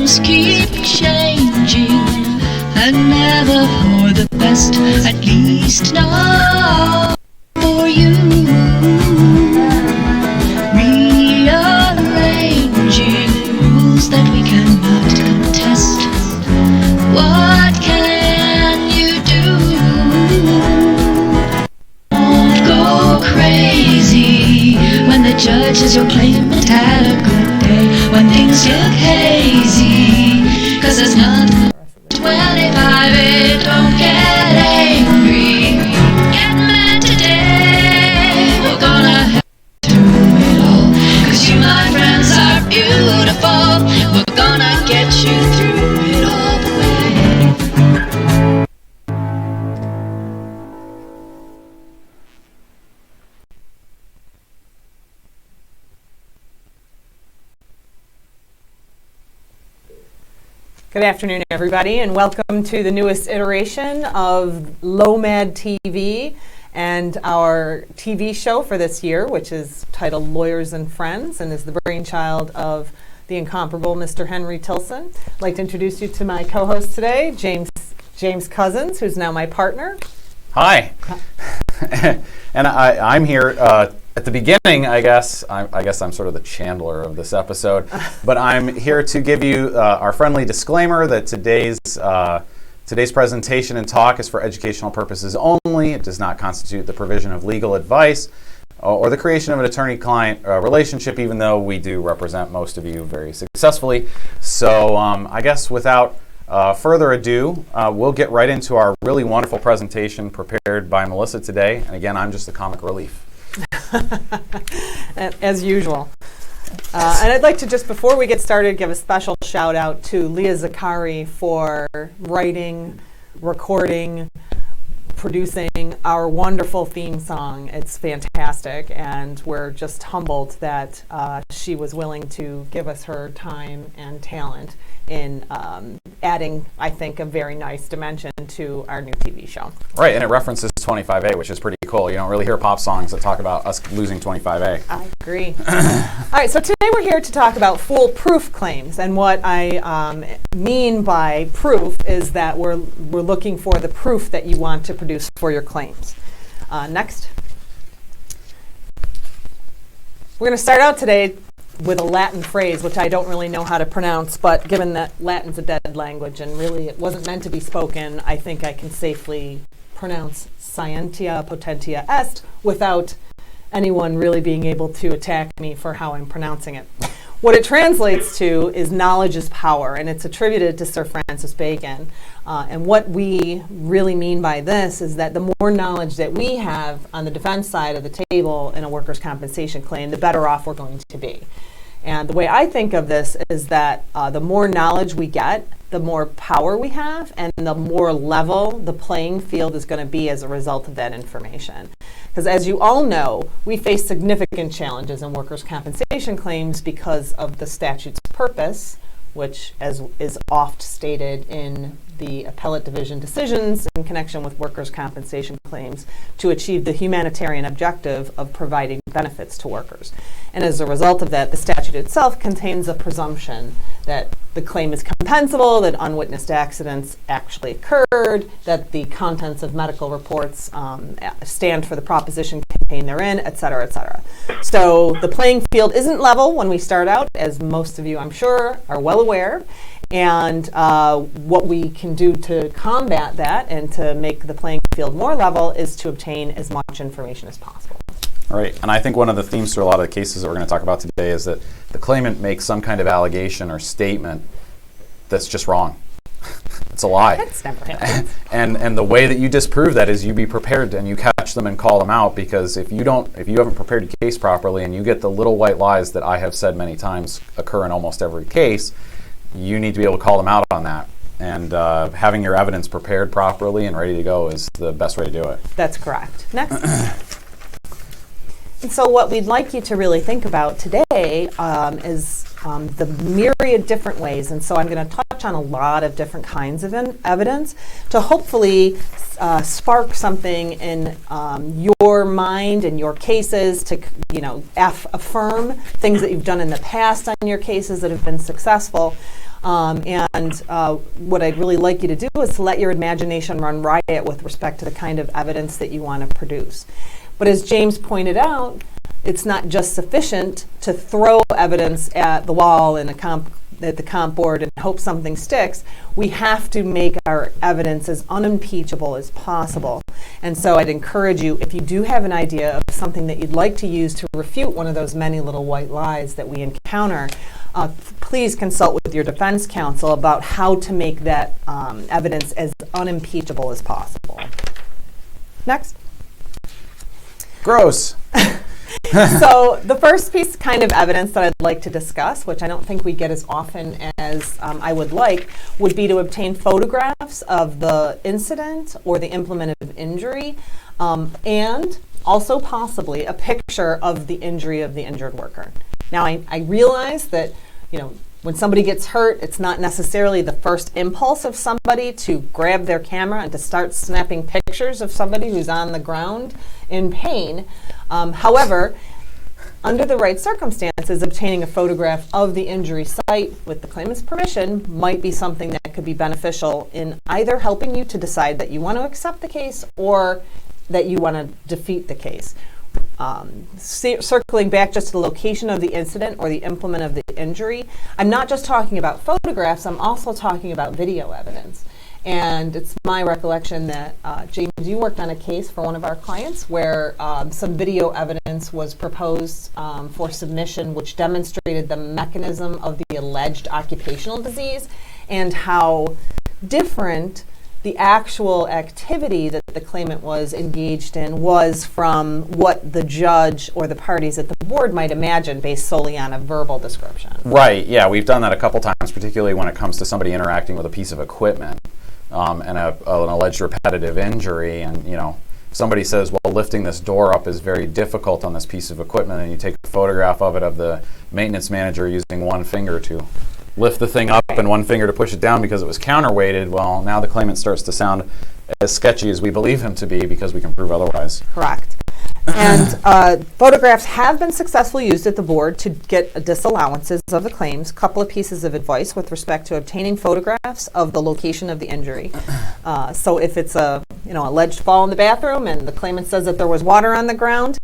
things keep changing, and never for the best, at least not for you. Rearranging rules that we cannot contest. What can you do? Don't go crazy when the judge says your claimant had a good day. When things get hazy, 'cause there's nothing 25, it don't get angry. Get mad today, we're gonna have through it all. 'Cause you, my friends, are beautiful. We're gonna get you through it all the way. Good afternoon, everybody, and welcome to the newest iteration of LOMAD TV and our TV show for this year, which is titled Lawyers and Friends and is the brainchild of the incomparable Mr. Henry Tilson. I'd like to introduce you to my co-host today, James Cousins, who's now my partner. Hi. And I'm here at the beginning, I guess I'm sort of the Chandler of this episode, but I'm here to give you our friendly disclaimer that today's presentation and talk is for educational purposes only. It does not constitute the provision of legal advice or the creation of an attorney-client relationship, even though we do represent most of you very successfully. So I guess without further ado, we'll get right into our really wonderful presentation prepared by Melissa today. And again, I'm just the comic relief. As usual. And I'd like to just, before we get started, give a special shout out to Leah Zakari for writing, recording, producing our wonderful theme song. It's fantastic, and we're just humbled that she was willing to give us her time and talent in adding, I think, a very nice dimension to our new TV show. Right, and it references 25A, which is pretty cool. You don't really hear pop songs that talk about us losing 25A. I agree. All right, so today we're here to talk about foolproof claims, and what I mean by proof is that we're looking for the proof that you want to produce for your claims. Next. We're going to start out today with a Latin phrase, which I don't really know how to pronounce, but given that Latin's a dead language and really it wasn't meant to be spoken, I think I can safely pronounce scientia potentia est without anyone really being able to attack me for how I'm pronouncing it. What it translates to is knowledge is power, and it's attributed to Sir Francis Bacon. And what we really mean by this is that the more knowledge that we have on the defense side of the table in a workers' compensation claim, the better off we're going to be. And the way I think of this is that the more knowledge we get, the more power we have, and the more level the playing field is going to be as a result of that information. Because as you all know, we face significant challenges in workers' compensation claims because of the statute's purpose, which, as is oft stated in the appellate division decisions in connection with workers' compensation claims, to achieve the humanitarian objective of providing benefits to workers. And as a result of that, the statute itself contains a presumption that the claim is compensable, that unwitnessed accidents actually occurred, that the contents of medical reports stand for the proposition contained therein, et cetera, et cetera. So the playing field isn't level when we start out, as most of you, I'm sure, are well aware. And what we can do to combat that and to make the playing field more level is to obtain as much information as possible. All right, and I think one of the themes through a lot of the cases that we're going to talk about today is that the claimant makes some kind of allegation or statement that's just wrong. It's a lie. That's never happened. And the way that you disprove that is you be prepared and you catch them and call them out, because if you haven't prepared your case properly and you get the little white lies that I have said many times occur in almost every case, you need to be able to call them out on that. And having your evidence prepared properly and ready to go is the best way to do it. That's correct. Next. And so what we'd like you to really think about today is the myriad different ways. And so I'm going to touch on a lot of different kinds of evidence to hopefully spark something in your mind and your cases to, affirm things that you've done in the past on your cases that have been successful. What I'd really like you to do is to let your imagination run riot with respect to the kind of evidence that you want to produce. But as James pointed out, it's not just sufficient to throw evidence at the wall at the comp board and hope something sticks. We have to make our evidence as unimpeachable as possible. And so I'd encourage you, if you do have an idea of something that you'd like to use to refute one of those many little white lies that we encounter, please consult with your defense counsel about how to make that evidence as unimpeachable as possible. Next. Gross. So the first piece kind of evidence that I'd like to discuss, which I don't think we get as often as I would like, would be to obtain photographs of the incident or the implement of injury, and also possibly a picture of the injury of the injured worker. Now, I realize that, when somebody gets hurt, it's not necessarily the first impulse of somebody to grab their camera and to start snapping pictures of somebody who's on the ground in pain. However, under the right circumstances, obtaining a photograph of the injury site with the claimant's permission might be something that could be beneficial in either helping you to decide that you want to accept the case or that you want to defeat the case. Circling back just to the location of the incident or the implement of the injury, I'm not just talking about photographs, I'm also talking about video evidence. And it's my recollection that, James, you worked on a case for one of our clients where some video evidence was proposed for submission, which demonstrated the mechanism of the alleged occupational disease and how different the actual activity that the claimant was engaged in was from what the judge or the parties at the board might imagine based solely on a verbal description. Right, yeah, we've done that a couple times, particularly when it comes to somebody interacting with a piece of equipment and an alleged repetitive injury. And, somebody says, well, lifting this door up is very difficult on this piece of equipment, and you take a photograph of it of the maintenance manager using one finger to lift the thing up and one finger to push it down because it was counterweighted. Well, now the claimant starts to sound as sketchy as we believe him to be because we can prove otherwise. Correct. And photographs have been successfully used at the board to get disallowances of the claims. A couple of pieces of advice with respect to obtaining photographs of the location of the injury. So if it's a alleged fall in the bathroom and the claimant says that there was water on the ground,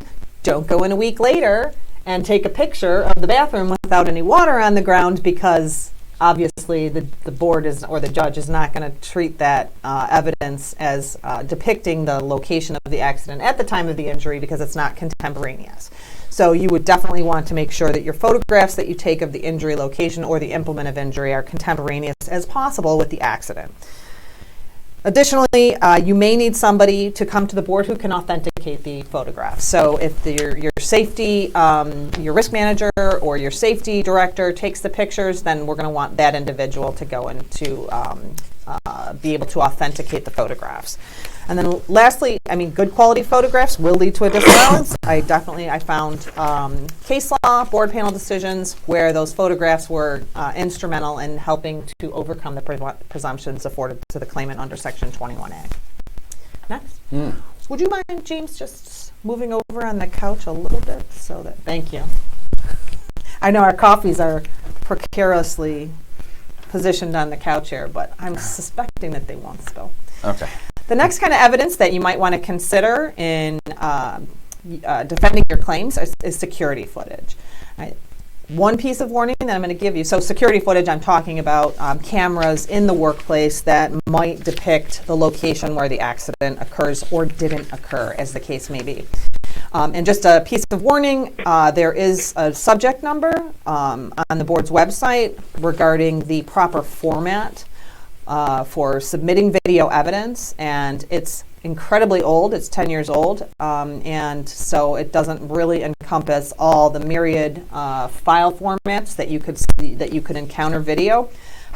don't go in a week later and take a picture of the bathroom without any water on the ground, because obviously the board or the judge is not going to treat that evidence as depicting the location of the accident at the time of the injury because it's not contemporaneous. So you would definitely want to make sure that your photographs that you take of the injury location or the implement of injury are contemporaneous as possible with the accident. Additionally, you may need somebody to come to the board who can authenticate the photographs. So if your safety, your risk manager or your safety director takes the pictures, then we're going to want that individual to go and to be able to authenticate the photographs. And then lastly, good quality photographs will lead to a disallowance. I found case law, board panel decisions where those photographs were instrumental in helping to overcome the presumptions afforded to the claimant under Section 21A. Next. Would you mind, James, just moving over on the couch a little bit thank you. I know our coffees are precariously positioned on the couch here, but I'm suspecting that they won't spill. Okay. The next kind of evidence that you might want to consider in defending your claims is security footage. Right? One piece of warning that I'm going to give you. So security footage, I'm talking about cameras in the workplace that might depict the location where the accident occurs or didn't occur, as the case may be. And just a piece of warning, there is a subject number on the board's website regarding the proper format for submitting video evidence, and it's incredibly old. It's 10 years old, and so it doesn't really encompass all the myriad file formats that you could see, that you could encounter video.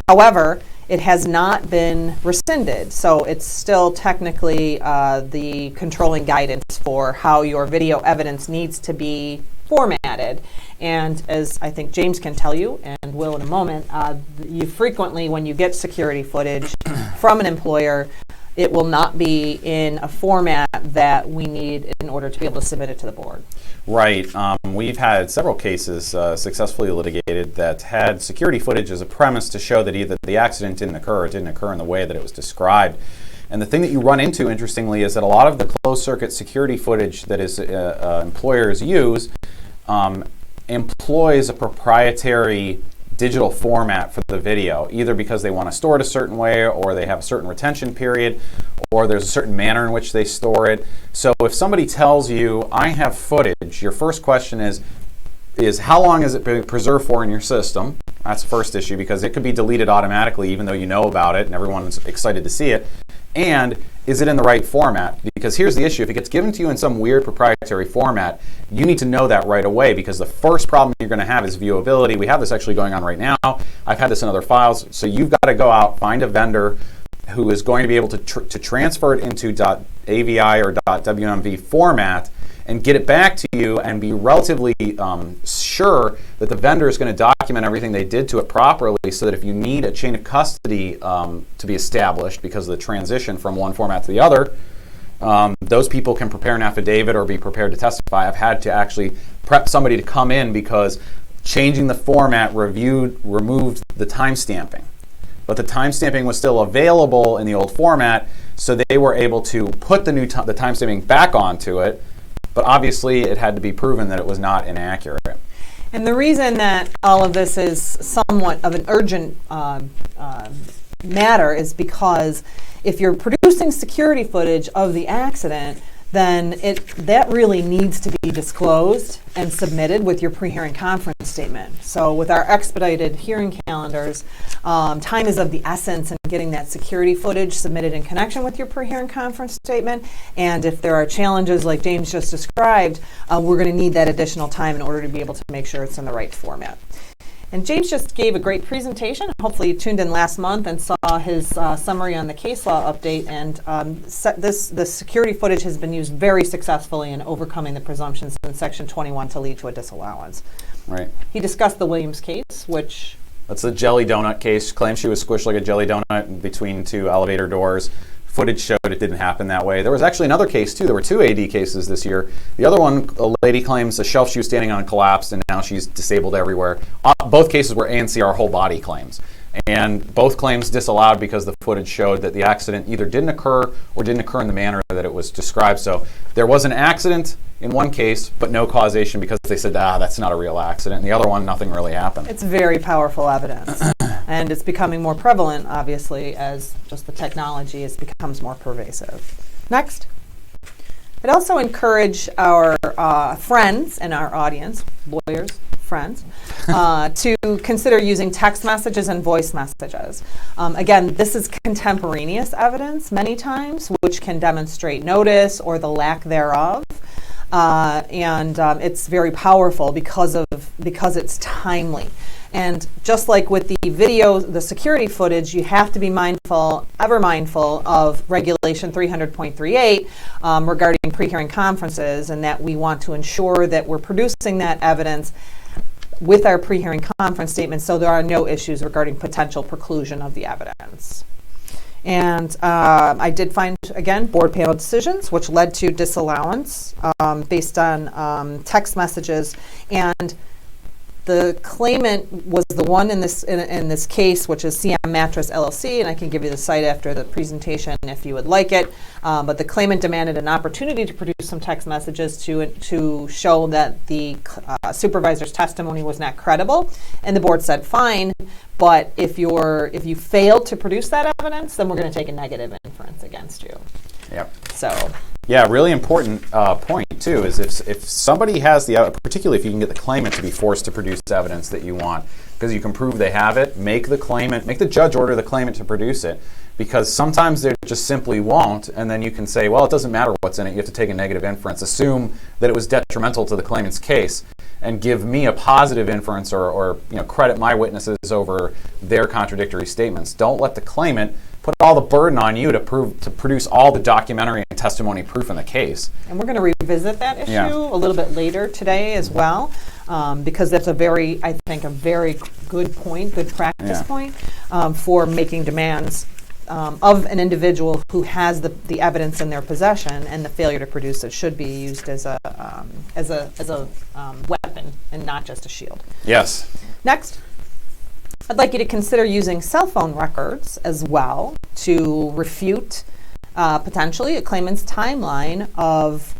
However, it has not been rescinded, so it's still technically the controlling guidance for how your video evidence needs to be formatted. And as I think James can tell you, and will in a moment, you frequently, when you get security footage from an employer, it will not be in a format that we need in order to be able to submit it to the board. Right. We've had several cases successfully litigated that had security footage as a premise to show that either the accident didn't occur or it didn't occur in the way that it was described. And the thing that you run into, interestingly, is that a lot of the closed-circuit security footage that employers use employs a proprietary digital format for the video, either because they want to store it a certain way, or they have a certain retention period, or there's a certain manner in which they store it. So if somebody tells you, I have footage, your first question is how long is it being preserved for in your system? That's the first issue, because it could be deleted automatically even though you know about it and everyone's excited to see it. And is it in the right format? Because here's the issue. If it gets given to you in some weird proprietary format, you need to know that right away, because the first problem you're going to have is viewability. We have this actually going on right now. I've had this in other files. So you've got to go out, find a vendor who is going to be able to transfer it into .avi or .wmv format and get it back to you and be relatively sure that the vendor is going to document everything they did to it properly, so that if you need a chain of custody to be established because of the transition from one format to the other, those people can prepare an affidavit or be prepared to testify. I've had to actually prep somebody to come in because changing the format removed the timestamping. But the timestamping was still available in the old format, so they were able to put the timestamping back onto it. But obviously, it had to be proven that it was not inaccurate. And the reason that all of this is somewhat of an urgent matter is because if you're producing security footage of the accident, then that really needs to be disclosed and submitted with your pre-hearing conference statement. So with our expedited hearing calendars, time is of the essence in getting that security footage submitted in connection with your pre-hearing conference statement. And if there are challenges like James just described, we're going to need that additional time in order to be able to make sure it's in the right format. And James just gave a great presentation. Hopefully you tuned in last month and saw his summary on the case law update. And the security footage has been used very successfully in overcoming the presumptions in Section 21 to lead to a disallowance. Right. He discussed the Williams case, which... That's the jelly donut case. Claims she was squished like a jelly donut between two elevator doors. Footage showed it didn't happen that way. There was actually another case, too. There were two AD cases this year. The other one, a lady claims the shelf she was standing on collapsed, and now she's disabled everywhere. Both cases were ANCR whole body claims. And both claims disallowed because the footage showed that the accident either didn't occur or didn't occur in the manner that it was described. So there was an accident in one case, but no causation because they said, that's not a real accident. And the other one, nothing really happened. It's very powerful evidence. And it's becoming more prevalent, obviously, as just the technology becomes more pervasive. Next. I'd also encourage our friends in our audience, lawyers, friends, to consider using text messages and voice messages. Again, this is contemporaneous evidence many times, which can demonstrate notice or the lack thereof. And it's very powerful because it's timely. And just like with the video, the security footage, you have to be ever mindful of Regulation 300.38 regarding pre-hearing conferences, and that we want to ensure that we're producing that evidence with our pre-hearing conference statement so there are no issues regarding potential preclusion of the evidence. And I did find, again, board panel decisions, which led to disallowance based on text messages. And the claimant was the one in this case, which is CM Mattress LLC, and I can give you the site after the presentation if you would like it. But the claimant demanded an opportunity to produce some text messages to show that the supervisor's testimony was not credible, and the board said fine. But if you failed to produce that evidence, then we're going to take a negative inference against you. Yep. So. Yeah, really important point too is if somebody has particularly if you can get the claimant to be forced to produce evidence that you want, because you can prove they have it, make the judge order the claimant to produce it, because sometimes they just simply won't, and then you can say, well, it doesn't matter what's in it. You have to take a negative inference, assume that it was detrimental to the claimant's case, and give me a positive inference or credit my witnesses over their contradictory statements. Don't let the claimant put all the burden on you to produce all the documentary and testimony proof in the case. And we're going to revisit that issue a little bit later today as well, because that's a very good point, good practice point for making demands of an individual who has the evidence in their possession, and the failure to produce it should be used as a weapon and not just a shield. Yes. Next, I'd like you to consider using cell phone records as well to refute potentially a claimant's timeline of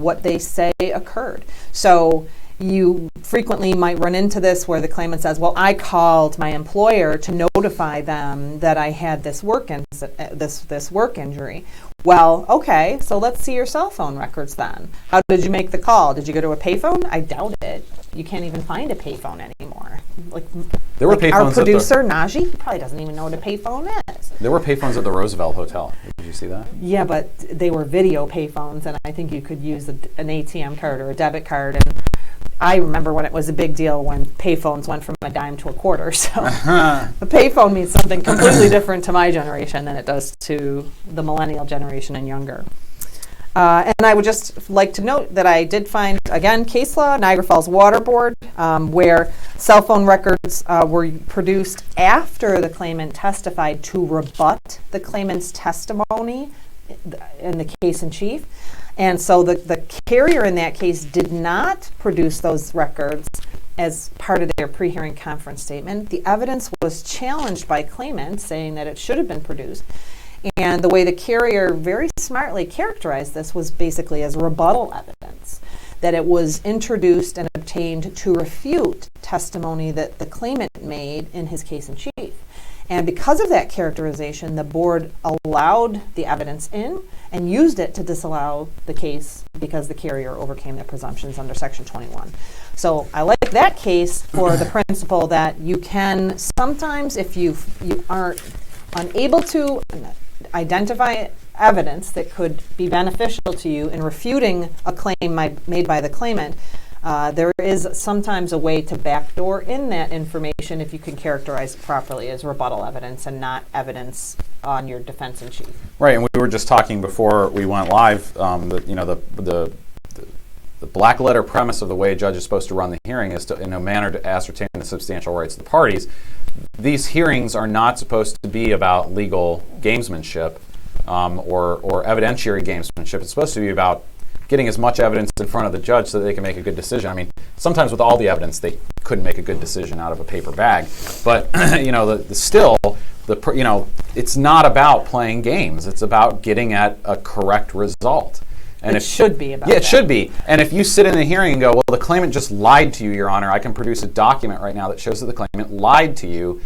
what they say occurred. So you frequently might run into this where the claimant says, well, I called my employer to notify them that I had this work injury. Well, okay, so let's see your cell phone records then. How did you make the call? Did you go to a payphone? I doubt it. You can't even find a payphone anymore. There were payphones. Our producer, Najee, he probably doesn't even know what a payphone is. There were payphones at the Roosevelt Hotel. Did you see that? Yeah, but they were video payphones, and I think you could use an ATM card or a debit card. And I remember when it was a big deal when payphones went from a dime to a quarter. So a payphone means something completely different to my generation than it does to the millennial generation and younger. And I would just like to note that I did find, again, case law, Niagara Falls Water Board, where cell phone records were produced after the claimant testified to rebut the claimant's testimony in the case in chief. And so the carrier in that case did not produce those records as part of their pre-hearing conference statement. The evidence was challenged by claimants, saying that it should have been produced. And the way the carrier very smartly characterized this was basically as rebuttal evidence, that it was introduced and obtained to refute testimony that the claimant made in his case in chief. And because of that characterization, the board allowed the evidence in and used it to disallow the case because the carrier overcame their presumptions under Section 21. So I like that case for the principle that you can sometimes, if you are unable to identify evidence that could be beneficial to you in refuting a claim made by the claimant, there is sometimes a way to backdoor in that information if you can characterize it properly as rebuttal evidence and not evidence on your defense in chief. Right, and we were just talking before we went live. The black letter premise of the way a judge is supposed to run the hearing is to, in a manner, to ascertain the substantial rights of the parties. These hearings are not supposed to be about legal gamesmanship or evidentiary gamesmanship. It's supposed to be about getting as much evidence in front of the judge so that they can make a good decision. I mean, sometimes with all the evidence, they couldn't make a good decision out of a paper bag. But it's not about playing games. It's about getting at a correct result. And it should be about that. Yeah, it should be. And if you sit in the hearing and go, well, the claimant just lied to you, Your Honor, I can produce a document right now that shows that the claimant lied to you,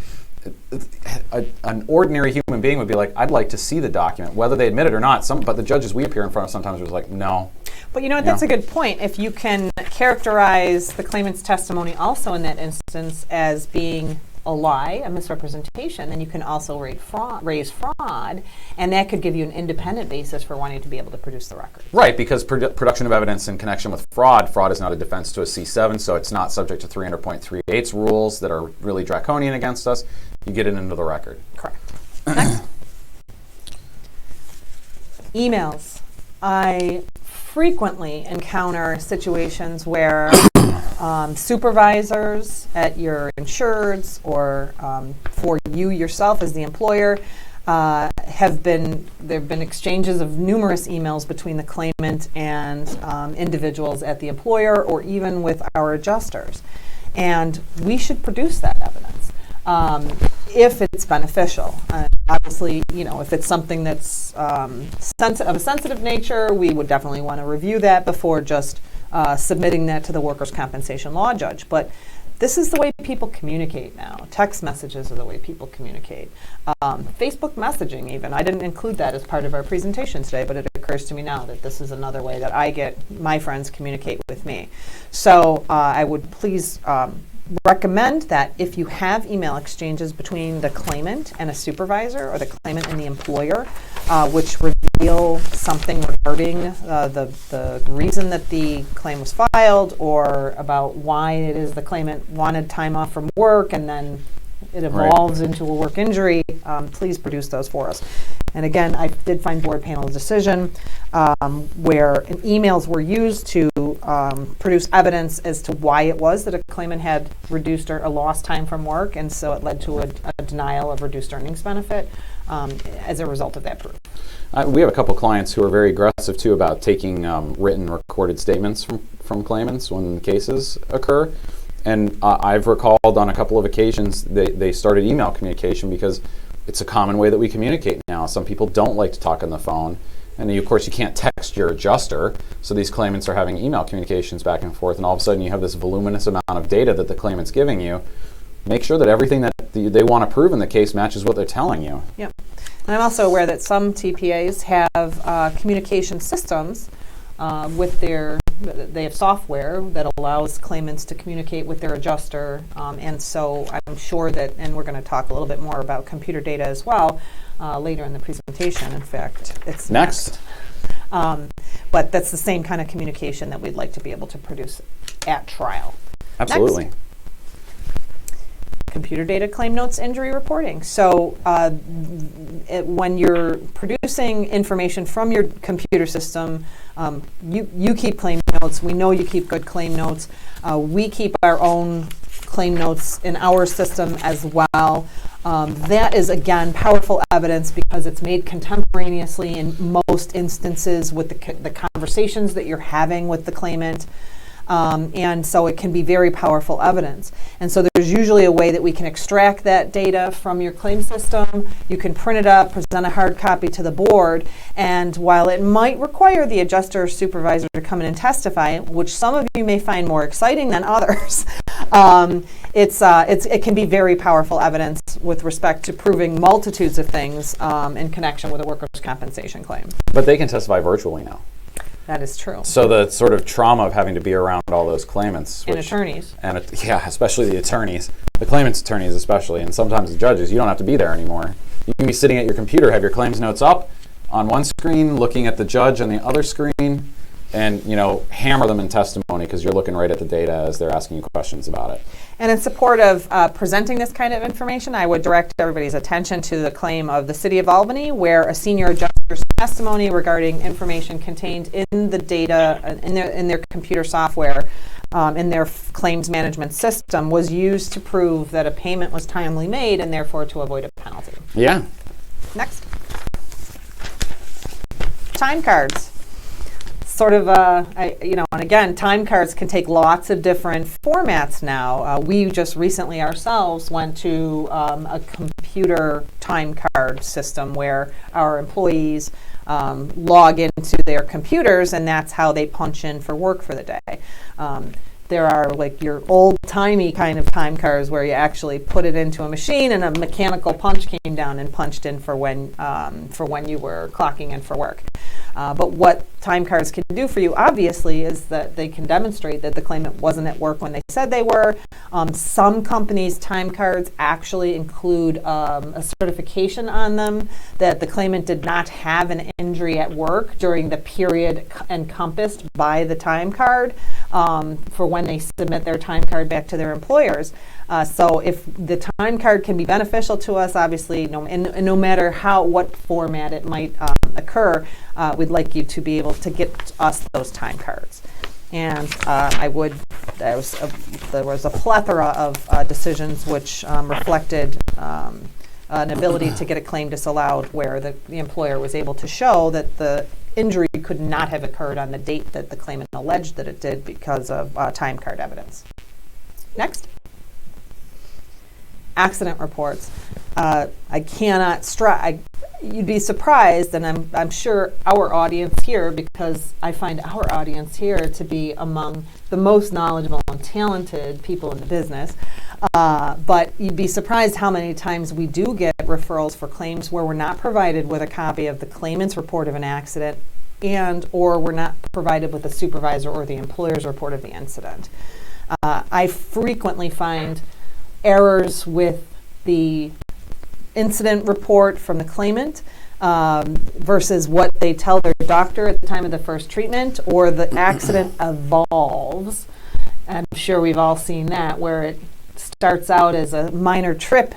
an ordinary human being would be like, I'd like to see the document, whether they admit it or not. But the judges we appear in front of sometimes was like, no. But you know what, that's a good point. If you can characterize the claimant's testimony also in that instance as being a lie, a misrepresentation, then you can also raise fraud, and that could give you an independent basis for wanting to be able to produce the record. Right, because production of evidence in connection with fraud is not a defense to a C7, so it's not subject to 300.38's rules that are really draconian against us. You get it into the record. Correct. Next. Emails. I frequently encounter situations where supervisors at your insureds or for you yourself as the employer there have been exchanges of numerous emails between the claimant and individuals at the employer or even with our adjusters. And we should produce that evidence if it's beneficial. Obviously, if it's something that's of a sensitive nature, we would definitely want to review that before just submitting that to the workers' compensation law judge. But this is the way people communicate now. Text messages are the way people communicate. Facebook messaging even. I didn't include that as part of our presentation today, but it occurs to me now that this is another way that I get my friends communicate with me. So I would please recommend that if you have email exchanges between the claimant and a supervisor or the claimant and the employer, which reveal something regarding the reason that the claim was filed or about why it is the claimant wanted time off from work and then it evolves into a work injury, please produce those for us. And again, I did find board panel decision where emails were used to produce evidence as to why it was that a claimant had reduced or a lost time from work, and so it led to a denial of reduced earnings benefit as a result of that proof. We have a couple clients who are very aggressive too about taking written recorded statements from claimants when cases occur. And I've recalled on a couple of occasions they started email communication because it's a common way that we communicate now. Some people don't like to talk on the phone. And of course, you can't text your adjuster. So these claimants are having email communications back and forth. And all of a sudden, you have this voluminous amount of data that the claimant's giving you. Make sure that everything that they want to prove in the case matches what they're telling you. Yep. And I'm also aware that some TPAs have communication systems they have software that allows claimants to communicate with their adjuster, and so I'm sure that, and we're going to talk a little bit more about computer data as well later in the presentation. In fact, it's next. But that's the same kind of communication that we'd like to be able to produce at trial. Absolutely. Next. Computer data claim notes injury reporting. So when you're producing information from your computer system, you keep claim notes. We know you keep good claim notes. We keep our own claim notes in our system as well. That is, again, powerful evidence because it's made contemporaneously in most instances with the conversations that you're having with the claimant. And so it can be very powerful evidence. And so there's usually a way that we can extract that data from your claim system. You can print it up, present a hard copy to the board, and while it might require the adjuster or supervisor to come in and testify, which some of you may find more exciting than others, it can be very powerful evidence with respect to proving multitudes of things in connection with a workers' compensation claim. But they can testify virtually now. That is true. So the sort of trauma of having to be around all those claimants. And attorneys. Yeah, especially the attorneys. The claimants' attorneys especially, and sometimes the judges, you don't have to be there anymore. You can be sitting at your computer, have your claims notes up on one screen, looking at the judge on the other screen, and hammer them in testimony because you're looking right at the data as they're asking you questions about it. And in support of presenting this kind of information, I would direct everybody's attention to the claim of the City of Albany, where a senior adjuster's testimony regarding information contained in the data in their computer software, in their claims management system, was used to prove that a payment was timely made and therefore to avoid a penalty. Yeah. Next. Time cards. Sort of, and again, time cards can take lots of different formats now. We just recently ourselves went to a computer time card system where our employees log into their computers, and that's how they punch in for work for the day. There are like your old-timey kind of time cards where you actually put it into a machine and a mechanical punch came down and punched in for when you were clocking in for work. But what time cards can do for you, obviously, is that they can demonstrate that the claimant wasn't at work when they said they were. Some companies' time cards actually include a certification on them that the claimant did not have an injury at work during the period encompassed by the time card for when they submit their time card back to their employers. So if the time card can be beneficial to us, obviously, no matter what format it might occur, we'd like you to be able to get us those time cards. And there was a plethora of decisions which reflected an ability to get a claim disallowed where the employer was able to show that the injury could not have occurred on the date that the claimant alleged that it did because of time card evidence. Next. Accident reports. I cannot stress. You'd be surprised, and I'm sure our audience here, because I find our audience here to be among the most knowledgeable and talented people in the business. But you'd be surprised how many times we do get referrals for claims where we're not provided with a copy of the claimant's report of an accident or we're not provided with the supervisor or the employer's report of the incident. I frequently find errors with the incident report from the claimant versus what they tell their doctor at the time of the first treatment, or the accident evolves. I'm sure we've all seen that, where it starts out as a minor trip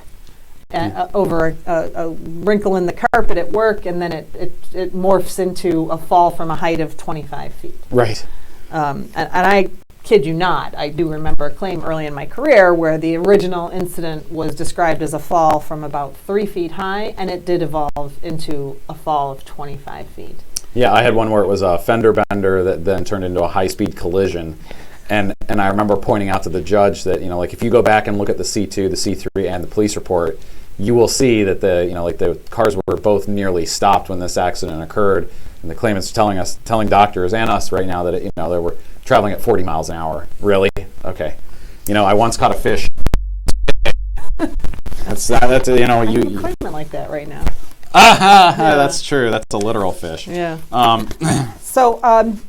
over a wrinkle in the carpet at work, and then it morphs into a fall from a height of 25 feet. Right. And I kid you not, I do remember a claim early in my career where the original incident was described as a fall from about 3 feet high, and it did evolve into a fall of 25 feet. Yeah, I had one where it was a fender bender that then turned into a high-speed collision. And I remember pointing out to the judge that, like if you go back and look at the C2, the C3, and the police report, you will see that the cars were both nearly stopped when this accident occurred. And the claimant's telling doctors and us right now that they were traveling at 40 miles an hour. Really? Okay. I once caught a fish. that's you a claimant like that right now. That's true. That's a literal fish. Yeah. So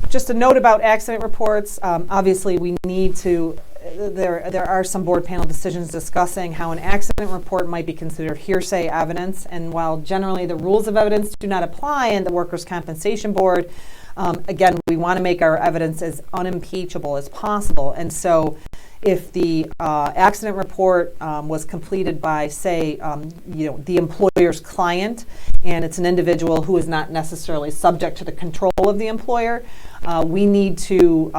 just a note about accident reports. Obviously, we need to. There are some board panel decisions discussing how an accident report might be considered hearsay evidence, and while generally the rules of evidence do not apply in the Workers' Compensation Board, again, we want to make our evidence as unimpeachable as possible. And so if the accident report was completed by, say, the employer's client, and it's an individual who is not necessarily subject to the control of the employer, we need to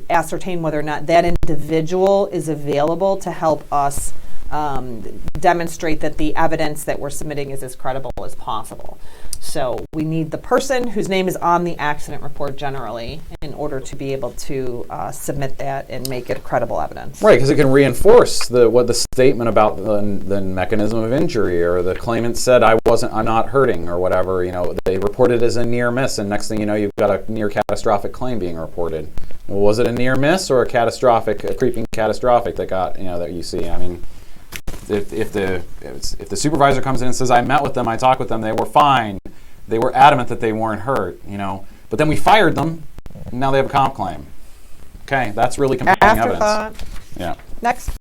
ascertain whether or not that individual is available to help us demonstrate that the evidence that we're submitting is as credible as possible. So we need the person whose name is on the accident report generally in order to be able to submit that and make it credible evidence. Right, because it can reinforce what the statement about the mechanism of injury, or the claimant said I'm not hurting, or whatever. They reported it as a near miss, and next thing you know, you've got a near catastrophic claim being reported. Well, was it a near miss or a creeping catastrophic that got that you see? I mean, if the supervisor comes in and says I met with them, I talked with them, they were fine, they were adamant that they weren't hurt, but then we fired them, and now they have a comp claim. Okay, that's really compelling evidence. Yeah. Next.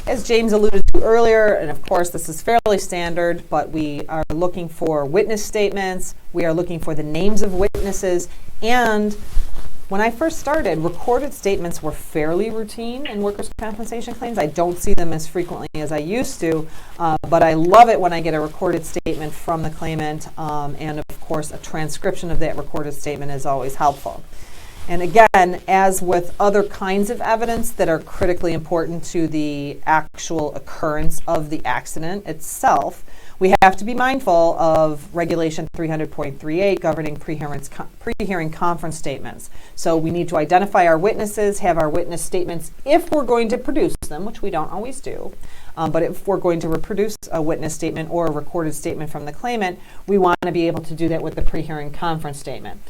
As James alluded to earlier, and of course this is fairly standard, but we are looking for witness statements, we are looking for the names of witnesses, and when I first started, recorded statements were fairly routine in workers' compensation claims. I don't see them as frequently as I used to, but I love it when I get a recorded statement from the claimant, and of course a transcription of that recorded statement is always helpful. And again, as with other kinds of evidence that are critically important to the actual occurrence of the accident itself, we have to be mindful of Regulation 300.38 governing pre-hearing conference statements. So we need to identify our witnesses, have our witness statements if we're going to produce them, which we don't always do. But if we're going to reproduce a witness statement or a recorded statement from the claimant, we want to be able to do that with the pre-hearing conference statement.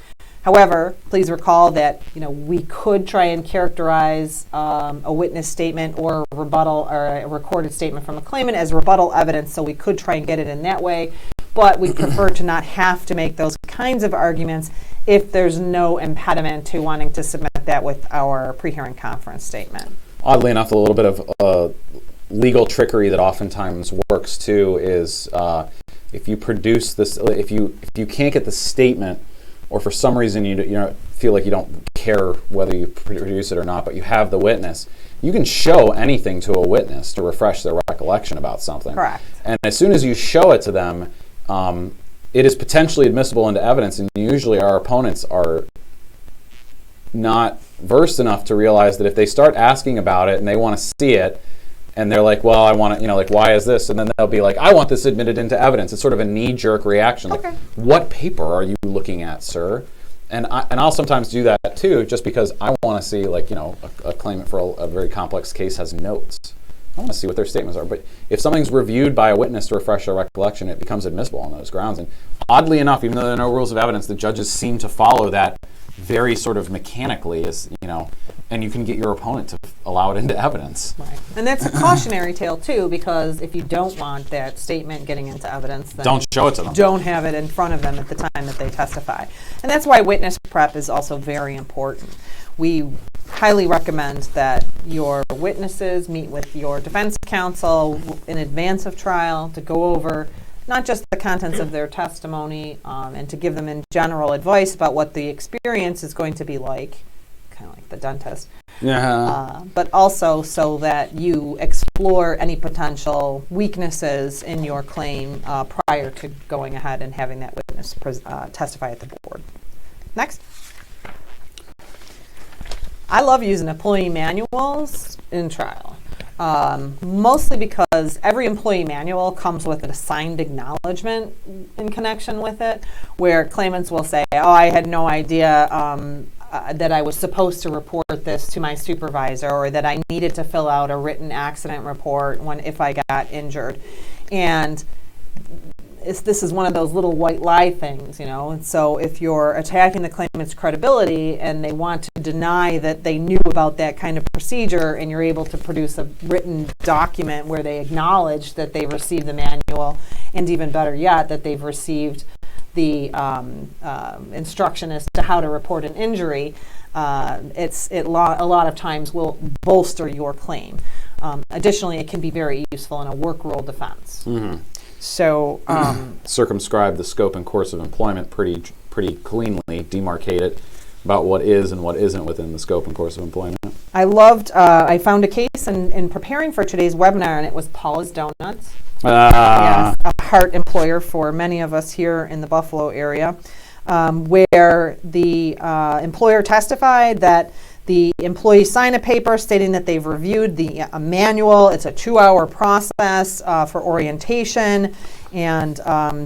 However, please recall that we could try and characterize a witness statement or a rebuttal or a recorded statement from a claimant as rebuttal evidence, so we could try and get it in that way, but we prefer to not have to make those kinds of arguments if there's no impediment to wanting to submit that with our pre-hearing conference statement. Oddly enough, a little bit of legal trickery that oftentimes works too is if you produce this, if you can't get the statement, or for some reason you don't feel like you don't care whether you produce it or not, but you have the witness, you can show anything to a witness to refresh their recollection about something. Correct. And as soon as you show it to them, it is potentially admissible into evidence, and usually our opponents are not versed enough to realize that if they start asking about it and they want to see it, and they're like, well, I want to, why is this? And then they'll be like, I want this admitted into evidence. It's sort of a knee-jerk reaction. Okay. Like, what paper are you looking at, sir? And I'll sometimes do that too, just because I want to see, a claimant for a very complex case has notes. I want to see what their statements are. But if something's reviewed by a witness to refresh their recollection, it becomes admissible on those grounds. And oddly enough, even though there are no rules of evidence, the judges seem to follow that very sort of mechanically, and you can get your opponent to allow it into evidence. Right. And that's a cautionary tale too, because if you don't want that statement getting into evidence, then don't show it to them. Don't have it in front of them at the time that they testify. And that's why witness prep is also very important. We highly recommend that your witnesses meet with your defense counsel in advance of trial to go over not just the contents of their testimony and to give them in general advice about what the experience is going to be like, kind of like the dentist. Yeah. But also so that you explore any potential weaknesses in your claim prior to going ahead and having that witness testify at the board. Next. I love using employee manuals in trial, mostly because every employee manual comes with an assigned acknowledgement in connection with it, where claimants will say, oh, I had no idea that I was supposed to report this to my supervisor, or that I needed to fill out a written accident report if I got injured. And this is one of those little white lie things, And so if you're attacking the claimant's credibility and they want to deny that they knew about that kind of procedure, and you're able to produce a written document where they acknowledge that they received the manual, and even better yet, that they've received the instruction as to how to report an injury, a lot of times will bolster your claim. Additionally, it can be very useful in a work rule defense. Mm-hmm. So circumscribe the scope and course of employment pretty cleanly, demarcate it about what is and what isn't within the scope and course of employment. I found a case in preparing for today's webinar, and it was Paula's Donuts. Yes, a heart employer for many of us here in the Buffalo area, where the employer testified that the employees sign a paper stating that they've reviewed the manual. It's a 2-hour process for orientation, and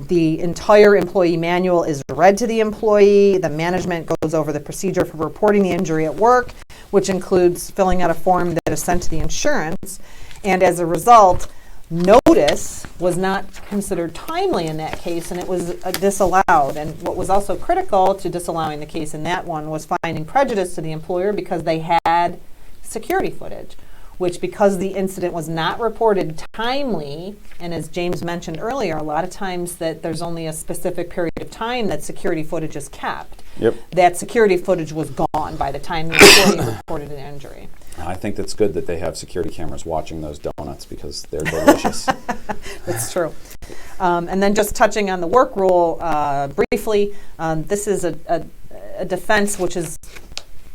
the entire employee manual is read to the employee. The management goes over the procedure for reporting the injury at work, which includes filling out a form that is sent to the insurance. And as a result, notice was not considered timely in that case, and it was disallowed. And what was also critical to disallowing the case in that one was finding prejudice to the employer because they had security footage, which, because the incident was not reported timely, and as James mentioned earlier, a lot of times that there's only a specific period of time that security footage is kept. Yep. That security footage was gone by the time the employee reported an injury. I think it's good that they have security cameras watching those donuts because they're delicious. That's true. And then just touching on the work rule briefly, this is a defense which is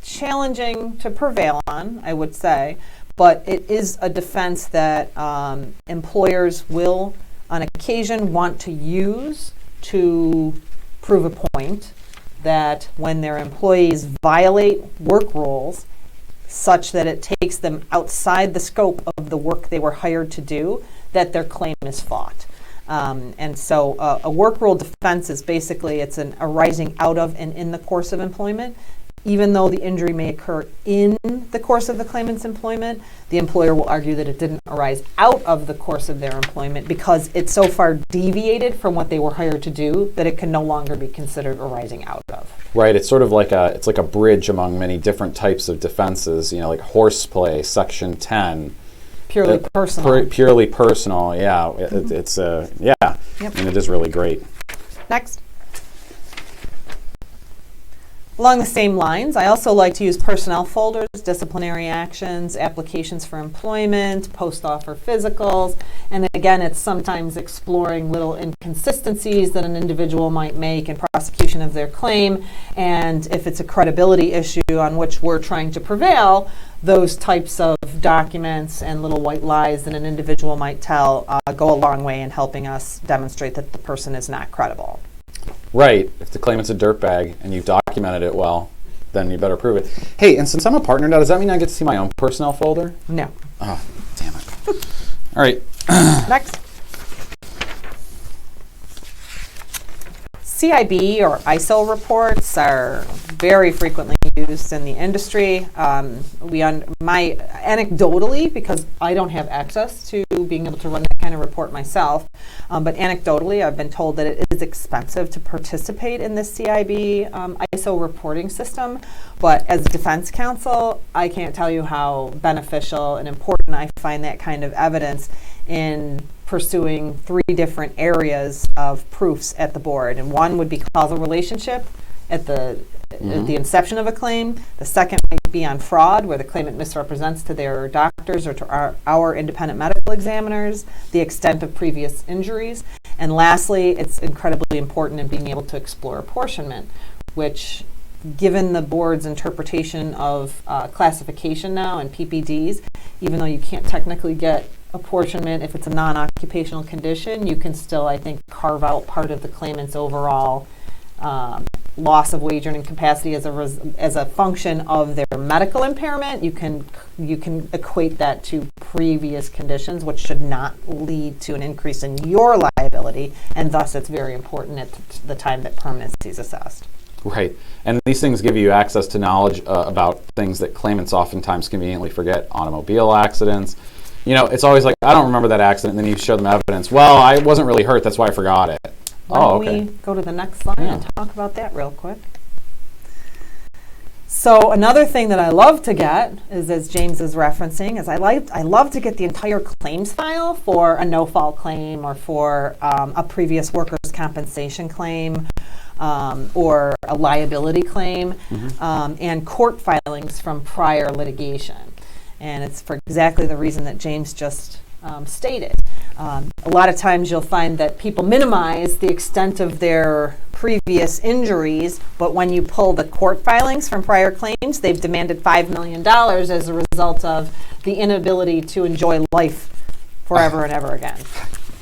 challenging to prevail on, I would say, but it is a defense that employers will, on occasion, want to use to prove a point that when their employees violate work rules such that it takes them outside the scope of the work they were hired to do, that their claim is fought. And so a work rule defense is basically, it's an arising out of and in the course of employment. Even though the injury may occur in the course of the claimant's employment, the employer will argue that it didn't arise out of the course of their employment because it so far deviated from what they were hired to do that it can no longer be considered arising out of. Right, it's sort of like it's like a bridge among many different types of defenses, like horseplay, Section 10. Purely personal. Purely personal, yeah. It's yeah, Yep. And it is really great. Next. Along the same lines, I also like to use personnel folders, disciplinary actions, applications for employment, post-offer physicals, and again, it's sometimes exploring little inconsistencies that an individual might make in prosecution of their claim, and if it's a credibility issue on which we're trying to prevail, those types of documents and little white lies that an individual might tell go a long way in helping us demonstrate that the person is not credible. Right. If the claimant's a dirtbag and you've documented it well, then you better prove it. Hey, and since I'm a partner now, does that mean I get to see my own personnel folder? No. Oh, damn it. All right. Next. CIB or Isil reports are very frequently used in the industry. Anecdotally, because I don't have access to being able to run that kind of report myself, but anecdotally, I've been told that it is expensive to participate in the CIB ISO reporting system. But as a defense counsel, I can't tell you how beneficial and important I find that kind of evidence in pursuing 3 different areas of proofs at the board. And one would be causal relationship at the inception of a claim. The second might be on fraud, where the claimant misrepresents to their doctors or to our independent medical examiners the extent of previous injuries. And lastly, it's incredibly important in being able to explore apportionment, which given the board's interpretation of classification now and PPDs, even though you can't technically get apportionment if it's a non-occupational condition, you can still, I think, carve out part of the claimant's overall loss of wage earning capacity as a function of their medical impairment. You can equate that to previous conditions, which should not lead to an increase in your liability, and thus it's very important at the time that permanency is assessed. Right. And these things give you access to knowledge about things that claimants oftentimes conveniently forget. Automobile accidents. You know, it's always like, I don't remember that accident, and then you show them evidence. Well, I wasn't really hurt, that's why I forgot it. Why don't we go to the next slide and talk about that real quick? So another thing that I love to get is, as James is referencing, is I love to get the entire claims file for a no-fault claim or for a previous workers' compensation claim or a liability claim, and court filings from prior litigation. And it's for exactly the reason that James just stated. A lot of times you'll find that people minimize the extent of their previous injuries, but when you pull the court filings from prior claims, they've demanded $5 million as a result of the inability to enjoy life forever and ever again.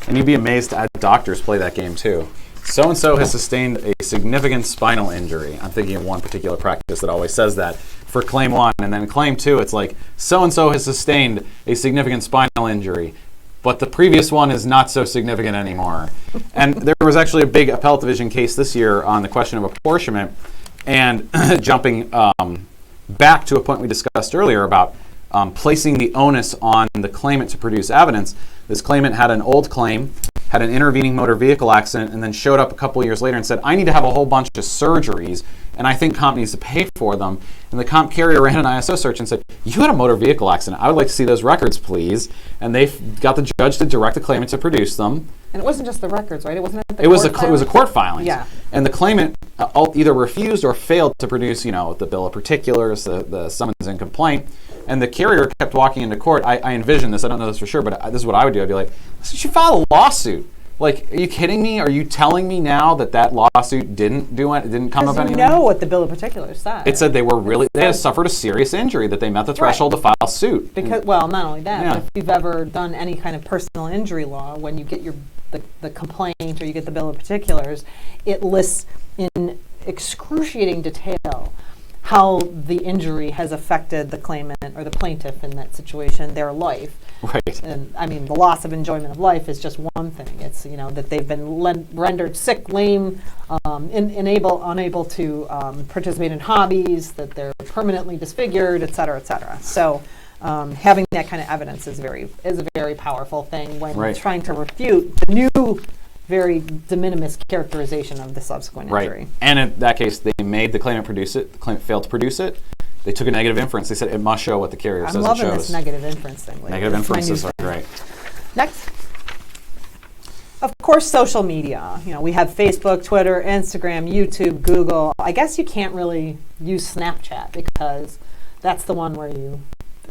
And you'd be amazed at doctors play that game too. So-and-so has sustained a significant spinal injury. I'm thinking of one particular practice that always says that for claim 1, and then claim 2, it's like, so-and-so has sustained a significant spinal injury, but the previous one is not so significant anymore. And there was actually a big appellate division case this year on the question of apportionment, and jumping back to a point we discussed earlier about placing the onus on the claimant to produce evidence. This claimant had an old claim, had an intervening motor vehicle accident, and then showed up a couple years later and said, I need to have a whole bunch of surgeries, and I think comp needs to pay for them. And the comp carrier ran an ISO search and said, you had a motor vehicle accident. I would like to see those records, please. And they got the judge to direct the claimant to produce them. And it wasn't just the records, right? It wasn't the it was a court filing. Yeah. And the claimant either refused or failed to produce, the bill of particulars, the summons and complaint. And the carrier kept walking into court. I envision this. I don't know this for sure, but this is what I would do. I'd be like, you should file a lawsuit. Like, are you kidding me? Are you telling me now that lawsuit didn't come up anything? You know what the bill of particulars said. It said they had suffered a serious injury, that they met the threshold to file suit. Because, well, not only that, but if you've ever done any kind of personal injury law, when you get the complaint or you get the bill of particulars, it lists in excruciating detail how the injury has affected the claimant or the plaintiff in that situation, their life. Right. And I mean, the loss of enjoyment of life is just one thing. It's, that they've been rendered sick, lame, unable to participate in hobbies, that they're permanently disfigured, et cetera, et cetera. So having that kind of evidence is a very powerful thing when trying to refute the new, very de minimis characterization of the subsequent injury. Right. And in that case, they made the claimant produce it. The claimant failed to produce it. They took a negative inference. They said it must show what the carrier says it shows. I'm loving this negative inference thing. Negative inferences are great. Next. Of course, social media. We have Facebook, Twitter, Instagram, YouTube, Google. I guess you can't really use Snapchat because that's the one where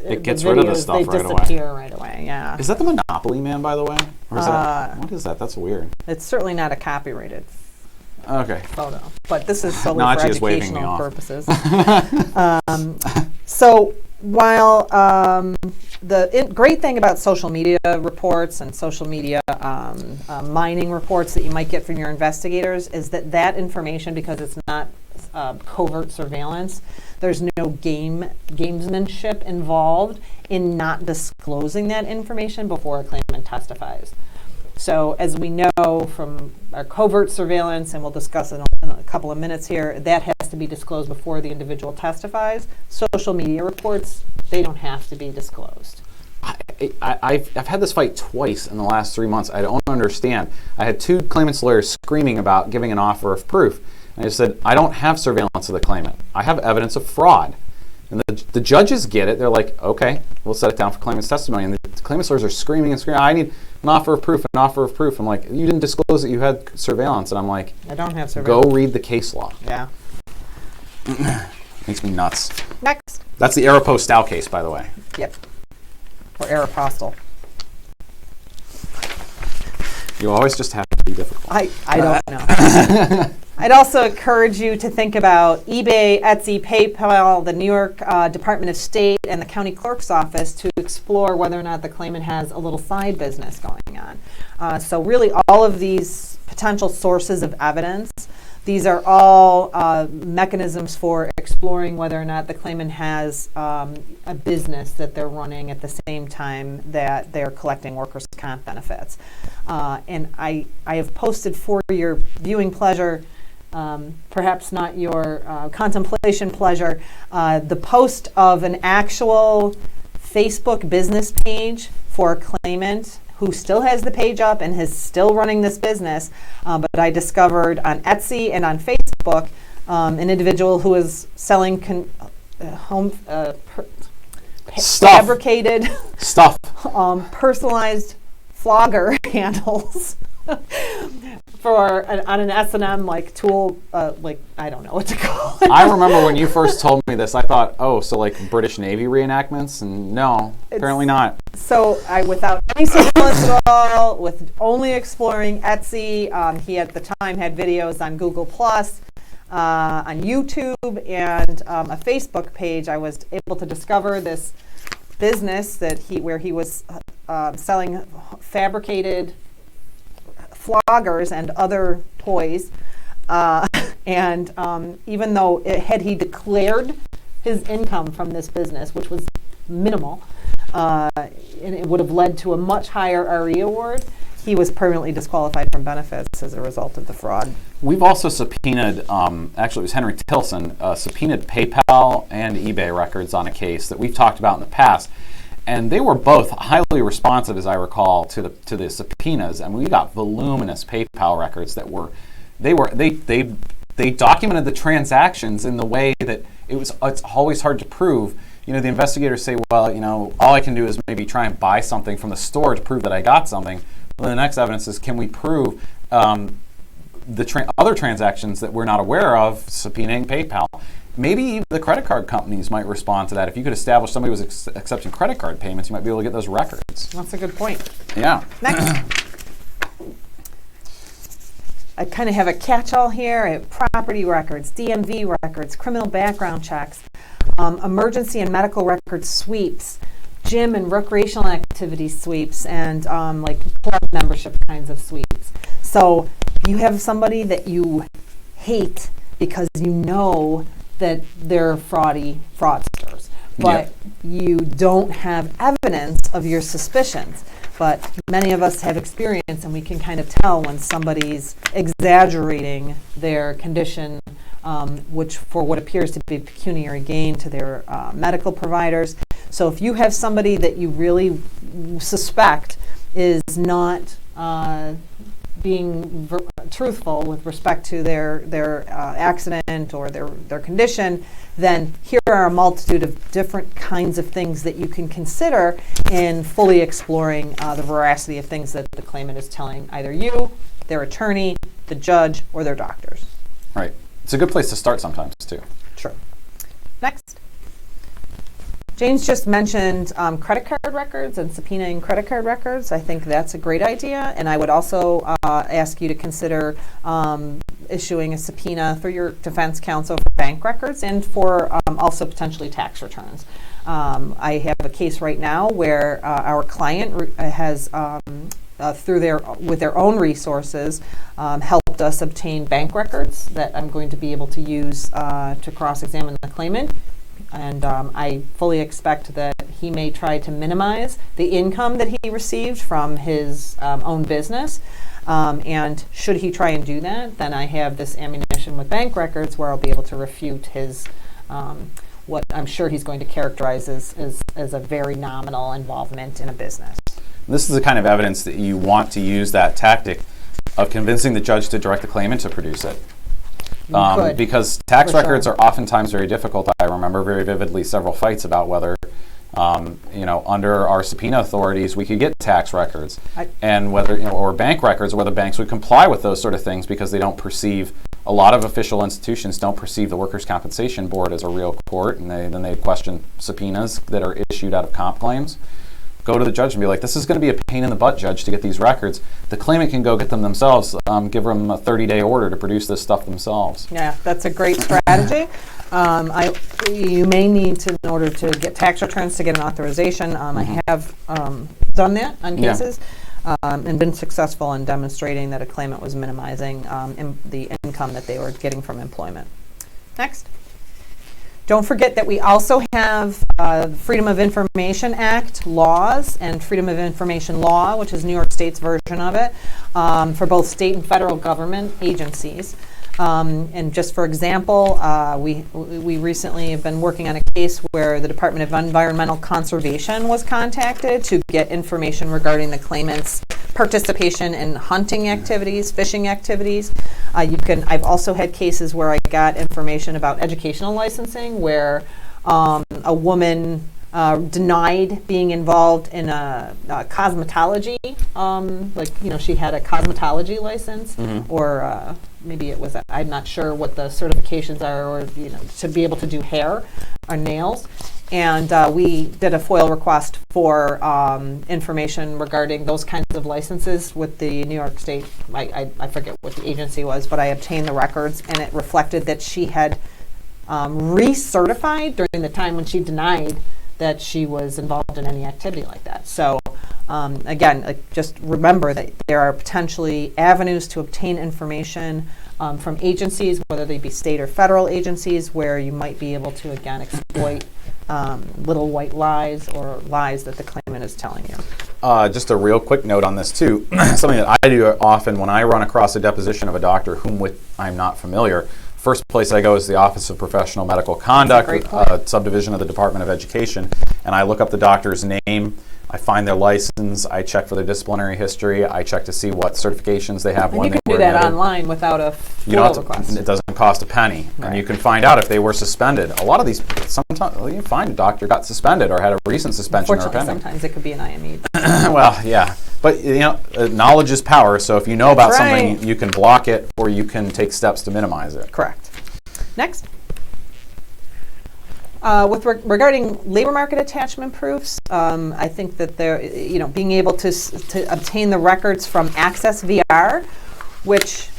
it gets rid of the stuff right away. They disappear right away, yeah. Is that the Monopoly Man, by the way? Or is what is that? That's weird. It's certainly not a copyrighted photo. But this is solely for educational purposes. So while the great thing about social media reports and social media mining reports that you might get from your investigators is that information, because it's not covert surveillance, there's no gamesmanship involved in not disclosing that information before a claimant testifies. So as we know from our covert surveillance, and we'll discuss it in a couple of minutes here, that has to be disclosed before the individual testifies. Social media reports, they don't have to be disclosed. I've had this fight twice in the last 3 months. I don't understand. I had 2 claimants' lawyers screaming about giving an offer of proof. And I just said, I don't have surveillance of the claimant. I have evidence of fraud. And the judges get it. They're like, okay, we'll set it down for claimant's testimony. And the claimant's lawyers are screaming and screaming, I need an offer of proof, an offer of proof. I'm like, you didn't disclose that you had surveillance. And I'm like, I don't have surveillance. Go read the case law. Yeah. Makes me nuts. Next. That's the Aeropostale case, by the way. Yep. Or Aeropostale. You always just have to be difficult. I don't know. I'd also encourage you to think about eBay, Etsy, PayPal, the New York Department of State, and the county clerk's office to explore whether or not the claimant has a little side business going on. So really all of these potential sources of evidence, these are all mechanisms for exploring whether or not the claimant has a business that they're running at the same time that they're collecting workers' comp benefits. And I have posted for your viewing pleasure, perhaps not your contemplation pleasure, the post of an actual Facebook business page for a claimant who still has the page up and is still running this business, but I discovered on Etsy and on Facebook an individual who is selling fabricated stuff, personalized flogger handles on an S&M like tool, like I don't know what to call it. I remember when you first told me this, I thought, oh, so like British Navy reenactments? And no, apparently not. So without any surveillance at all, with only exploring Etsy, he at the time had videos on Google+, on YouTube, and a Facebook page. I was able to discover this business where he was selling fabricated floggers and other toys, and even though had he declared his income from this business, which was minimal, and it would have led to a much higher RE award, he was permanently disqualified from benefits as a result of the fraud. We've also subpoenaed, actually it was Henry Tilson, subpoenaed PayPal and eBay records on a case that we've talked about in the past. And they were both highly responsive, as I recall, to the subpoenas. And we got voluminous PayPal records that they documented the transactions in the way that it's always hard to prove. You know, the investigators say, well, you know, all I can do is maybe try and buy something from the store to prove that I got something. Well, the next evidence is, can we prove the other transactions that we're not aware of, subpoenaing PayPal? Maybe the credit card companies might respond to that. If you could establish somebody was accepting credit card payments, you might be able to get those records. That's a good point. Yeah. Next. I kind of have a catch-all here. I have property records, DMV records, criminal background checks, emergency and medical records sweeps, gym and recreational activity sweeps, and like club membership kinds of sweeps. So you have somebody that you hate because you know that they're fraudsters, but you don't have evidence of your suspicions. But many of us have experience, and we can kind of tell when somebody's exaggerating their condition, which for what appears to be pecuniary gain to their medical providers. So if you have somebody that you really suspect is not being truthful with respect to their accident or their condition, then here are a multitude of different kinds of things that you can consider in fully exploring the veracity of things that the claimant is telling either you, their attorney, the judge, or their doctors. Right. It's a good place to start sometimes, too. Sure. Next. James just mentioned credit card records and subpoenaing credit card records. I think that's a great idea, and I would also ask you to consider issuing a subpoena for your defense counsel for bank records and for also potentially tax returns. I have a case right now where our client has, with their own resources, helped us obtain bank records that I'm going to be able to use to cross-examine the claimant. And I fully expect that he may try to minimize the income that he received from his own business. And should he try and do that, then I have this ammunition with bank records where I'll be able to refute his, what I'm sure he's going to characterize as a very nominal involvement in a business. This is the kind of evidence that you want to use that tactic of convincing the judge to direct the claimant to produce it. Because tax records are oftentimes very difficult. I remember very vividly several fights about whether, under our subpoena authorities, we could get tax records, and whether, or bank records, whether banks would comply with those sort of things because they don't perceive, a lot of official institutions don't perceive the Workers' Compensation Board as a real court, and then they question subpoenas that are issued out of comp claims. go to the judge and be like, this is going to be a pain in the butt, judge, to get these records. The claimant can go get them themselves, give them a 30-day order to produce this stuff themselves. Yeah, that's a great strategy. You may need to, in order to get tax returns, to get an authorization. I have done that on cases and been successful in demonstrating that a claimant was minimizing the income that they were getting from employment. Next. Don't forget that we also have Freedom of Information Act laws and Freedom of Information Law, which is New York State's version of it, for both state and federal government agencies. And just for example, we recently have been working on a case where the Department of Environmental Conservation was contacted to get information regarding the claimant's participation in hunting activities, fishing activities. I've also had cases where I got information about educational licensing, where a woman denied being involved in a cosmetology, she had a cosmetology license, or maybe it was, I'm not sure what the certifications are, or to be able to do hair or nails. And we did a FOIL request for information regarding those kinds of licenses with the New York State. I forget what the agency was, but I obtained the records, and it reflected that she had recertified during the time when she denied that she was involved in any activity like that. So again, just remember that there are potentially avenues to obtain information from agencies, whether they be state or federal agencies, where you might be able to, again, exploit little white lies or lies that the claimant is telling you. Just a real quick note on this too. Something that I do often when I run across a deposition of a doctor whom I'm not familiar. First place I go is the Office of Professional Medical Conduct, subdivision of the Department of Education, and I look up the doctor's name. I find their license. I check for their disciplinary history. I check to see what certifications they have. And you can do that online without a FOIL request. It doesn't cost a penny, and you can find out if they were suspended. A lot of these, sometimes you find a doctor got suspended or had a recent suspension or pending. Sometimes it could be an IME. Well, yeah, but knowledge is power. So if you know about something, you can block it or you can take steps to minimize it. Correct. Next. Regarding labor market attachment proofs, I think that being able to obtain the records from Access VR, which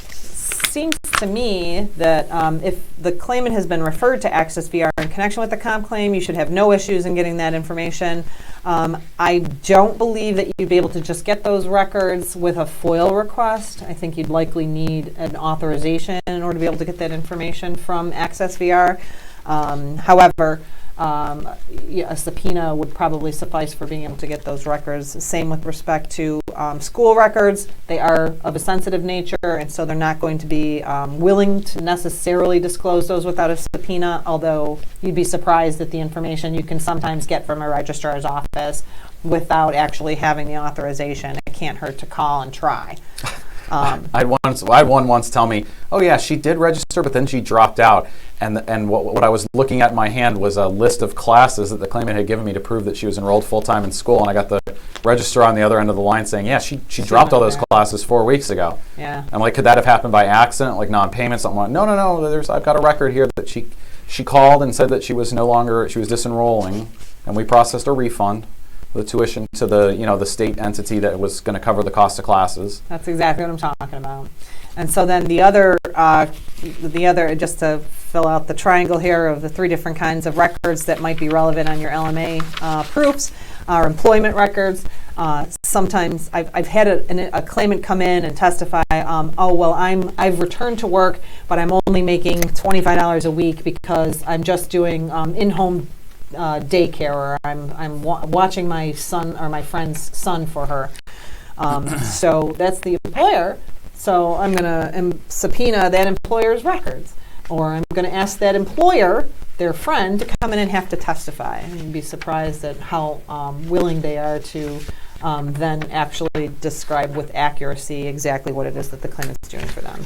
seems to me that if the claimant has been referred to Access VR in connection with the comp claim, you should have no issues in getting that information. I don't believe that you'd be able to just get those records with a FOIL request. I think you'd likely need an authorization in order to be able to get that information from Access VR. However, a subpoena would probably suffice for being able to get those records. Same with respect to school records. They are of a sensitive nature, and so they're not going to be willing to necessarily disclose those without a subpoena, although you'd be surprised at the information you can sometimes get from a registrar's office without actually having the authorization. It can't hurt to call and try. I had one once tell me, oh yeah, she did register, but then she dropped out. And what I was looking at in my hand was a list of classes that the claimant had given me to prove that she was enrolled full-time in school. And I got the registrar on the other end of the line saying, yeah, she dropped all those classes 4 weeks ago. Yeah. I'm like, could that have happened by accident, like non-payment? Something like, no. I've got a record here that she called and said that she was disenrolling, and we processed a refund. The tuition to the state entity that was going to cover the cost of classes. That's exactly what I'm talking about. And so then the other, just to fill out the triangle here of the 3 different kinds of records that might be relevant on your LMA proofs, are employment records. Sometimes I've had a claimant come in and testify, I've returned to work, but I'm only making $25 a week because I'm just doing in-home daycare, or I'm watching my son or my friend's son for her. So that's the employer. So I'm going to subpoena that employer's records, or I'm going to ask that employer, their friend, to come in and have to testify. And you'd be surprised at how willing they are to then actually describe with accuracy exactly what it is that the claimant's doing for them.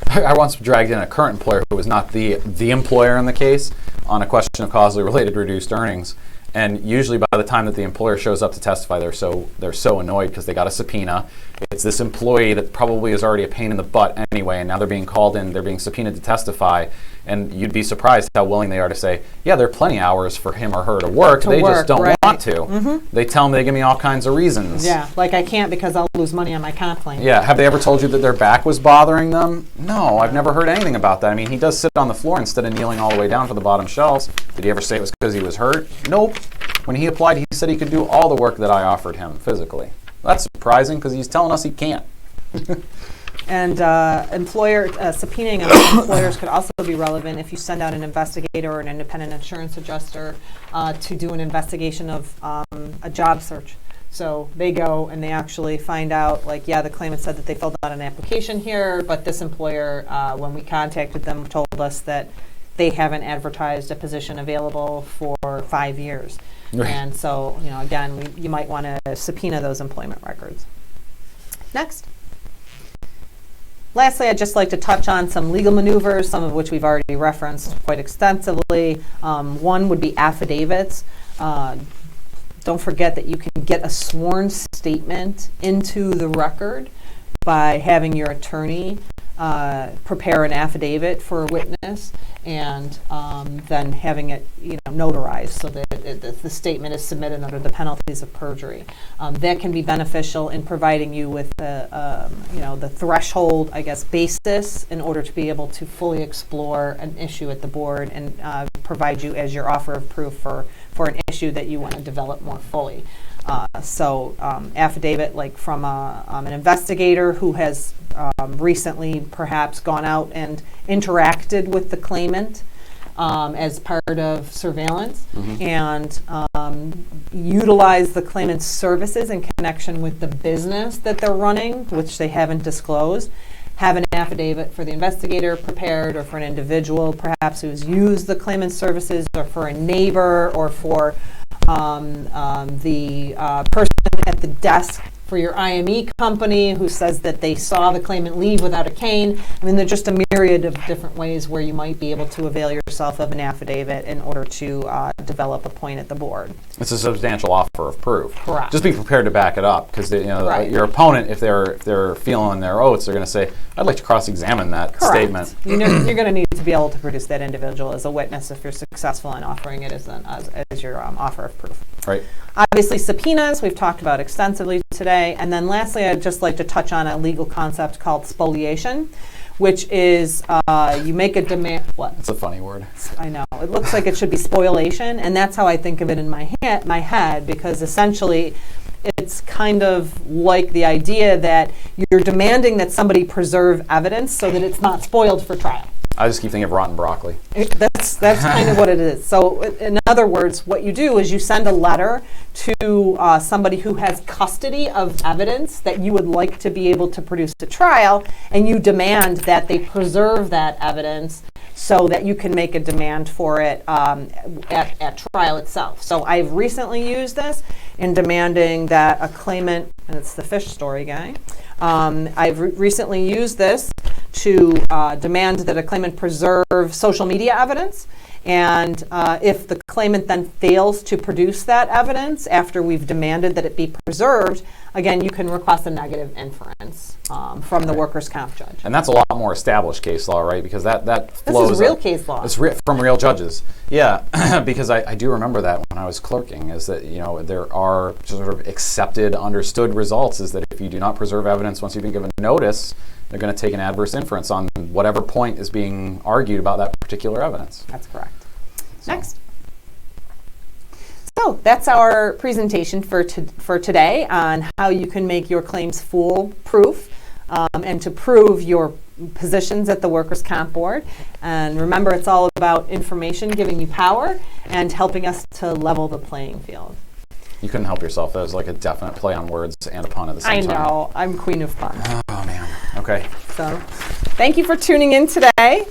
I once dragged in a current employer who was not the employer in the case on a question of causally related reduced earnings, And usually by the time that the employer shows up to testify, they're so annoyed because they got a subpoena. It's this employee that probably is already a pain in the butt anyway, and now they're being called in, they're being subpoenaed to testify, and you'd be surprised how willing they are to say, yeah, there are plenty of hours for him or her to work. They just don't want to. They tell them, they give me all kinds of reasons. Yeah, like I can't because I'll lose money on my comp claim. Yeah, have they ever told you that their back was bothering them? No, I've never heard anything about that. I mean, he does sit on the floor instead of kneeling all the way down to the bottom shelves. Did he ever say it was because he was hurt? Nope. When he applied, he said he could do all the work that I offered him physically. That's surprising because he's telling us he can't. And subpoenaing of employers could also be relevant if you send out an investigator or an independent insurance adjuster to do an investigation of a job search. So they go and they actually find out, like, yeah, the claimant said that they filled out an application here, but this employer, when we contacted them, told us that they haven't advertised a position available for 5 years. Right. And so, again, you might want to subpoena those employment records. Next. Lastly, I'd just like to touch on some legal maneuvers, some of which we've already referenced quite extensively. One would be affidavits. Don't forget that you can get a sworn statement into the record by having your attorney prepare an affidavit for a witness and then having it notarized so that the statement is submitted under the penalties of perjury. That can be beneficial in providing you with the threshold, basis in order to be able to fully explore an issue at the board and provide you as your offer of proof for an issue that you want to develop more fully. Affidavit like from an investigator who has recently perhaps gone out and interacted with the claimant as part of surveillance and utilize the claimant's services in connection with the business that they're running, which they haven't disclosed. Have an affidavit for the investigator prepared, or for an individual perhaps who's used the claimant's services, or for a neighbor, or for the person at the desk for your IME company who says that they saw the claimant leave without a cane. I mean, there's just a myriad of different ways where you might be able to avail yourself of an affidavit in order to develop a point at the board. It's a substantial offer of proof. Correct. Just be prepared to back it up, because Right. your opponent, if they're feeling their oaths, they're going to say, "I'd like to cross-examine that Correct. statement." You're going to need to be able to produce that individual as a witness if you're successful in offering it as your offer of proof. Right. Obviously, subpoenas, we've talked about extensively today. And then lastly, I'd just like to touch on a legal concept called spoliation, which is you make a demand. What? It's a funny word. I know. It looks like it should be spoilation, and that's how I think of it in my head, because essentially it's kind of like the idea that you're demanding that somebody preserve evidence so that it's not spoiled for trial. I just keep thinking of rotten broccoli. That's kind of what it is. So in other words, what you do is you send a letter to somebody who has custody of evidence that you would like to be able to produce at trial, and you demand that they preserve that evidence so that you can make a demand for it at trial itself. So I've recently used this in demanding that a claimant, and it's the fish story guy, I've recently used this to demand that a claimant preserve social media evidence. And if the claimant then fails to produce that evidence after we've demanded that it be preserved, again, you can request a negative inference from the workers' comp judge. And that's a lot more established case law, right? Because that flows. This is real case law. It's from real judges. Yeah, because I do remember that when I was clerking, is that there are sort of accepted, understood results, is that if you do not preserve evidence once you've been given notice, they're going to take an adverse inference on whatever point is being argued about that particular evidence. That's correct. Next. So that's our presentation for today on how you can make your claims foolproof and to prove your positions at the Workers' Comp Board. And remember, it's all about information giving you power and helping us to level the playing field. You couldn't help yourself. That was like a definite play on words and a pun at the same time. I know. I'm queen of fun. Oh, man. Okay. So thank you for tuning in today.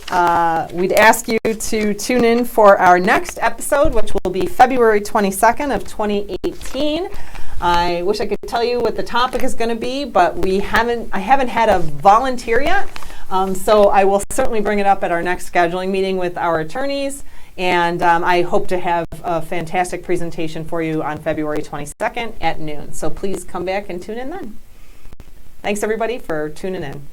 We'd ask you to tune in for our next episode, which will be February 22nd of 2018. I wish I could tell you what the topic is going to be, but I haven't had a volunteer yet. So I will certainly bring it up at our next scheduling meeting with our attorneys. And I hope to have a fantastic presentation for you on February 22nd at noon. So please come back and tune in then. Thanks, everybody, for tuning in.